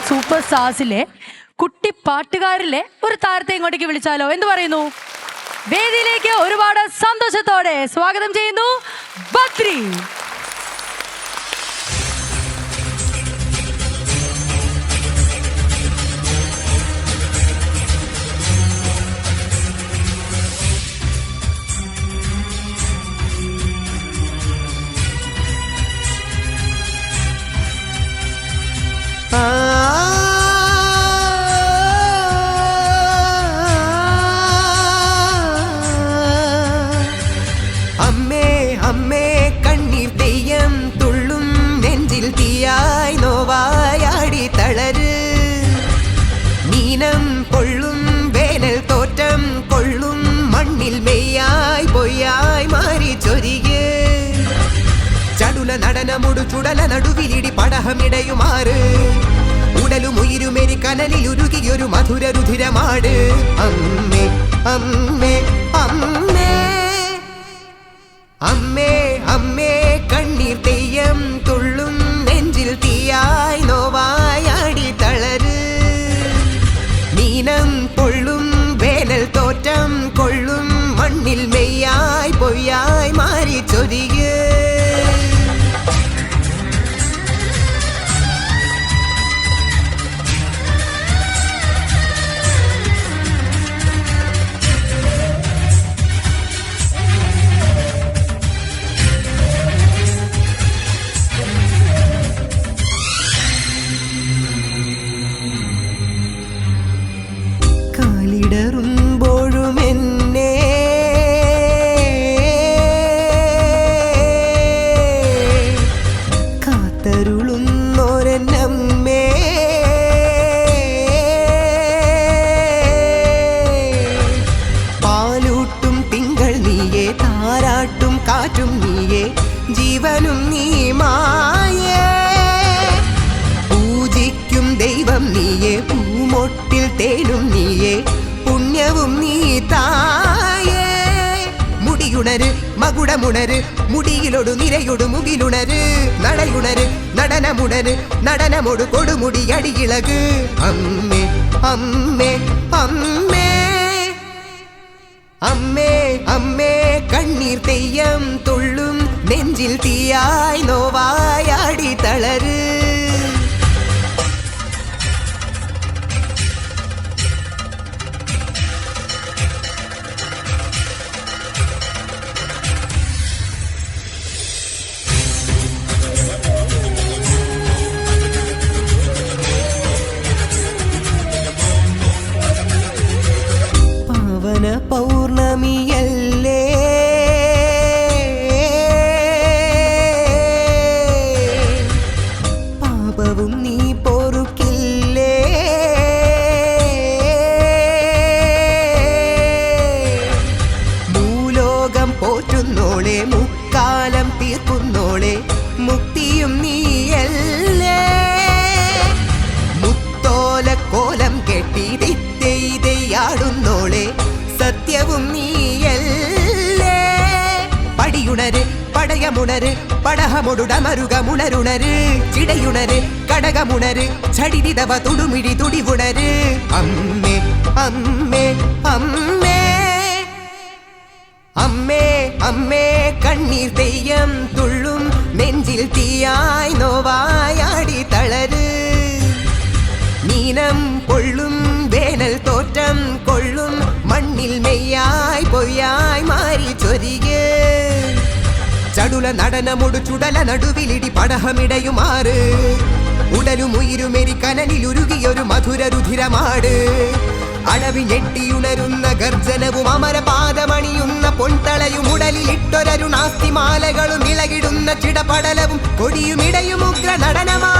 Super സ്റ്റാർസിലെ കുട്ടി പാട്ടുകാരിലെ ഒരു താരത്തെ ഇങ്ങോട്ടേക്ക് വിളിച്ചാലോ? എന്ത് പറയുന്നു? വേദിയിലേക്ക് ഒരുപാട് സന്തോഷത്തോടെ സ്വാഗതം ചെയ്യുന്നു ബദ്രി. അമ്മേ അമ്മേ കണ്ണീർ തെയ്യം തുള്ളും നെഞ്ചിൽ തീയായി നോവായാടി തളര് നീനം കൊള്ളും വേനൽ തോറ്റം കൊള്ളും മണ്ണിൽ മെയ്യായി പൊയ്യായി മാറി ചൊരികെ ചടുല നടനമൊടു ചുടല നടുവിലിടി പടഹമിടയുമാറ് ഉടലും ഉയിരുമെരി കനലിൽ ഉരുകിയൊരു മധുര രുധിരമാട് അമ്മേ അമ്മേ അമ്മേ അമ്മേ അമ്മേ കണ്ണീർ തെയ്യം തുള്ളും നെഞ്ചിൽ തീയായി നോവായാടി തളര് നീനം കൊള്ളും വേനൽ തോറ്റം കൊള്ളും മണ്ണിൽ മെയ്യായി പൊയ്യായി മാറി ചൊരികെ കാലിടറുമ്പോഴും എന്നെ കാത്തരുളുന്നോരന്നമ്മേ പാലൂട്ടും തിങ്കൾ നീയേ താരാട്ടും കാറ്റും നീയേ ജീവനും നീ മായേ പൂജിക്കും ദൈവം നീയേ പൂമൊട്ടിൽ തേനും നീയേ പുണ്യവും നീ തായേ മുടിയുണര് മകുടമുണര് മുടിയിലൊടു നിരയൊടു മുകിലുണര് നടയുണര് നടനമുണര് നടനമൊടു കൊടുമുടി അടിയിളക് അമ്മേ അമ്മേ അമ്മേ അമ്മേ അമ്മേ കണ്ണീർ തെയ്യം തുള്ളും നെഞ്ചിൽ തീയായി നോവായാടി തളര് പാവന പൗർണമിയല്ലേ പാപവും നീ പൊറുക്കില്ലേ ഭൂലോകം പോറ്റുന്നോളെ മുക്കാലം തീർക്കുന്നോളെ മുക്തിയും നീയല്ലേ മുത്തോല കോലം കെട്ടി ാടുന്നോളെ സത്യവും നീയല്ലേ പടിയുണര് പടയമുണര് പടഹമൊടുടമരുകമുണരുണര് ചിടയുണര് കടകമുണര് ചടിതിതവ തുടുമിടി തുടിവുണര് അമ്മേ അമ്മേ അമ്മേ അമ്മേ അമ്മേ കണ്ണീർ തെയ്യം തുള്ളും നെഞ്ചിൽ തീയായി നോവായാടി തളര് നീനം കൊള്ളും വേനൽ തോറ്റം കൊള്ളും മണ്ണിൽ മെയ്യായി പൊയ്യായി മാറി ചൊരികെ ചടുല നടനമൊടു ചുടല നടുവിലിടി പടഹമിടയുമാറ് ഉടലും ഉയിരുമെരി കനലിൽ ഉരുകിയൊരു മധുര രുധിരമാട് അടവി ഞെട്ടിയുണരുന്ന ഗർജനവും അമരപാദമണിയുന്ന പൊൻതളയും ഉടലിലിട്ടൊരരുണാസ്തിമാലകളും ഇളകിടുന്ന ചിടപടലവും കൊടിയുമിടയും ഉഗ്ര നടനമാ